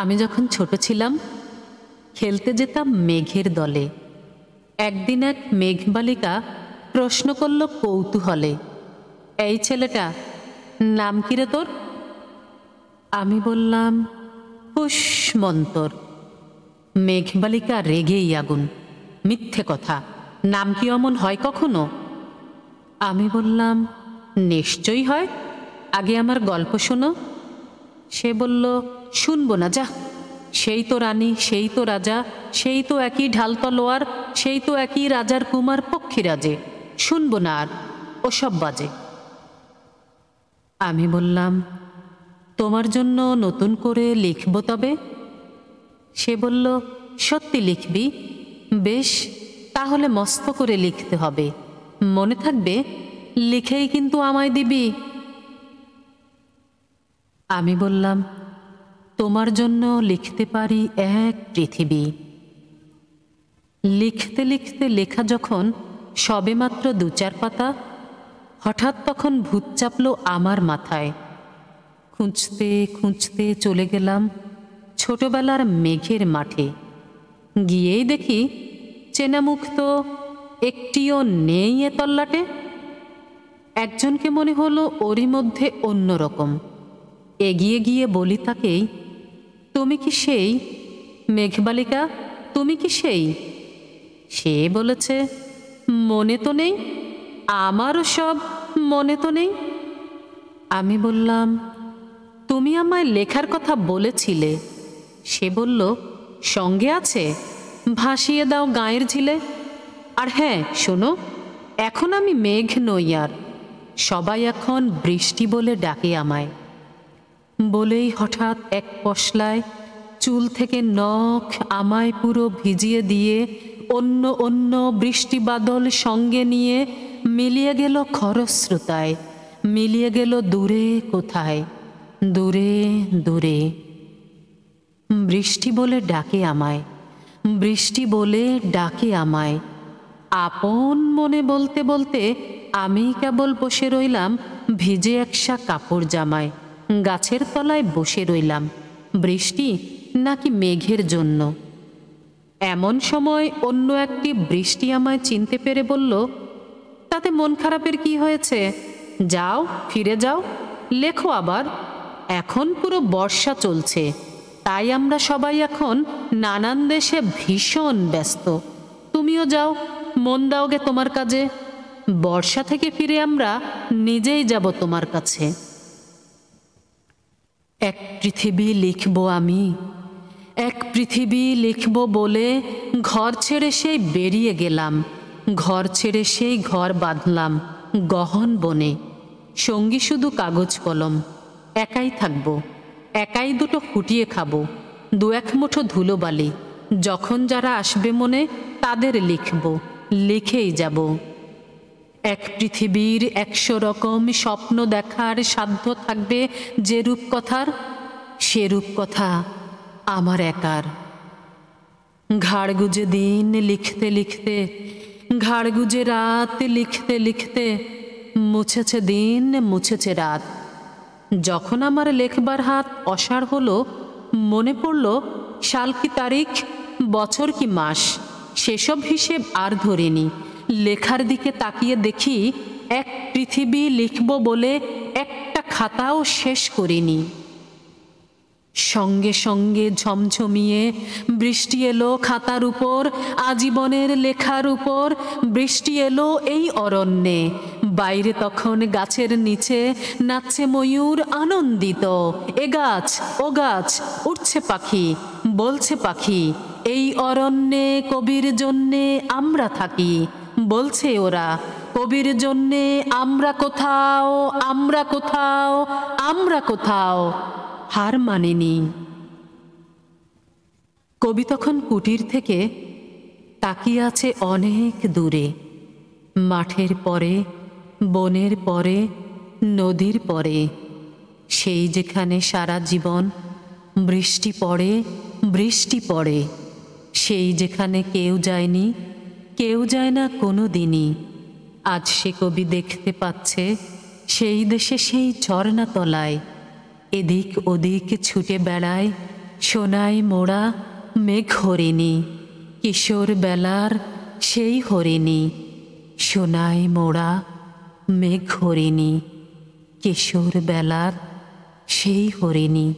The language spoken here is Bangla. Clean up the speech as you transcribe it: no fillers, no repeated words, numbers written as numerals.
আমি যখন ছোট ছিলাম খেলতে যেতাম মেঘের দলে। একদিন এক মেঘবালিকা প্রশ্ন করল কৌতূহলে, এই ছেলেটা নাম কি রে তোর? আমি বললাম পুষ্মন্তর। মেঘবালিকা রেগেই আগুন, মিথ্যে কথা, নাম কি অমন হয় কখনো? আমি বললাম নিশ্চয়ই হয়, আগে আমার গল্প শোনো। সে বলল শুনবো না, যা, সেই তো রানী, সেই তো রাজা, সেই তো একই ঢাল তলোয়ার, সেই তো একই রাজার কুমার পক্ষীরাজে, শুনবো না আর, ওসব বাজে। আমি বললাম তোমার জন্য নতুন করে লিখব তবে? সে বলল সত্যি লিখবি? বেশ, তাহলে মস্ত করে লিখতে হবে, মনে থাকবে, লিখেই কিন্তু আমায় দিবি। আমি বললাম তোমার জন্য লিখতে পারি এক পৃথিবী। লিখতে লিখতে লেখা যখন সবেমাত্র ২-৪ পাতা, হঠাৎ তখন ভূত চাপল আমার মাথায়। খুঁজতে খুঁজতে চলে গেলাম ছোটবেলার মেঘের মাঠে। গিয়েই দেখি চেনা মুখ তো একটিও নেই এ তল্লাটে। একজনকে মনে হলো ওরই মধ্যে অন্যরকম। এগিয়ে গিয়ে বলি তাকেই, তুমি কি সেই মেঘবালিকা? তুমি কি সেই? সে বলেছে মনে তো নেই, আমারও সব মনে তো নেই। আমি বললাম তুমি আমায় লেখার কথা বলেছিলে। সে বলল সঙ্গে আছে, ভাসিয়ে দাও গাঁয়ের ঝিলে। আর হ্যাঁ শোনো, এখন আমি মেঘ নই আর, সবাই এখন বৃষ্টি বলে ডাকে আমায়। বলেই হঠাৎ এক পশলায় চুল থেকে নখ আমায় পুরো ভিজিয়ে দিয়ে অন্য অন্য বৃষ্টি বাদল সঙ্গে নিয়ে মিলিয়ে গেল খরস্রোতায়, মিলিয়ে গেল দূরে কোথায়, দূরে দূরে। বৃষ্টি বলে ডাকে আমায়, বৃষ্টি বলে ডাকে আমায়। আপন মনে বলতে বলতে আমি কেবল বসে রইলাম ভিজে একশা কাপড় জামায়, গাছের তলায় বসে রইলাম, বৃষ্টি নাকি মেঘের জন্য। এমন সময় অন্য একটি বৃষ্টি আমায় চিনতে পেরে বলল, তাতে মন খারাপের কি হয়েছে, যাও ফিরে যাও, লেখো আবার। এখন পুরো বর্ষা চলছে, তাই আমরা সবাই এখন নানান দেশে ভীষণ ব্যস্ত। তুমিও যাও, মন দাওগে তোমার কাজে, বর্ষা থেকে ফিরে আমরা নিজেই যাব তোমার কাছে। এক পৃথিবী লিখব আমি, এক পৃথিবী লিখব বলে ঘর ছেড়ে সেই বেরিয়ে গেলাম, ঘর ছেড়ে সেই ঘর বাঁধলাম গহন বনে। সঙ্গী শুধু কাগজ কলম, একাই থাকব, একাই দুটো ফুটিয়ে খাবো, ২-১ মুঠো ধুলোবালি, যখন যারা আসবে মনে তাদের লিখব, লিখেই যাব। এক পৃথিবীর ১০০ রকম স্বপ্ন দেখার সাধ্য থাকবে যে রূপকথার, সে রূপকথা আমার একার। ঘাড় গুজে দিন লিখতে লিখতে, ঘাড় গুজে রাত লিখতে লিখতে, মুছেছে দিন মুছেছে রাত। যখন আমার লেখবার হাত অসাড় হলো, মনে পড়ল সাল কি তারিখ, বছর কি মাস, সেসব হিসেব আর ধরিনি। লেখার দিকে তাকিয়ে দেখি এক পৃথিবী লিখব বলে একটা খাতাও শেষ করিনি। সঙ্গে সঙ্গে ঝমঝমিয়ে বৃষ্টি এলো খাতার উপর, আজীবনের লেখার উপর। বৃষ্টি এলো এই অরণ্যে, বাইরে তখন গাছের নিচে নাচছে ময়ূর আনন্দিত। এ গাছ ও গাছ, উঠছে পাখি, বলছে পাখি, এই অরণ্যে কবির জন্যে আমরা থাকি। বলছে ওরা কবির জন্যে আমরা কোথাও, আমরা কোথাও, আমরা কোথাও হার মানেনি। কবি তখন কুটির থেকে তাকিয়ে আছে অনেক দূরে, মাঠের পরে, বনের পরে, নদীর পরে, সেই যেখানে সারা জীবন বৃষ্টি পড়ে, বৃষ্টি পড়ে, সেই যেখানে কেউ যায়নি, কেউ যায় না কোনো দিনই। আজ সে কবি দেখতে পাচ্ছে সেই দেশে সেই ঝর্ণা তলায় এদিক ওদিক ছুটে বেড়ায় সোনায় মোড়া মেঘ হরিণী, কিশোর বেলার সেই হরিণী। সোনায় মোড়া মেঘ হরিণী, কিশোর বেলার সেই হরিণী।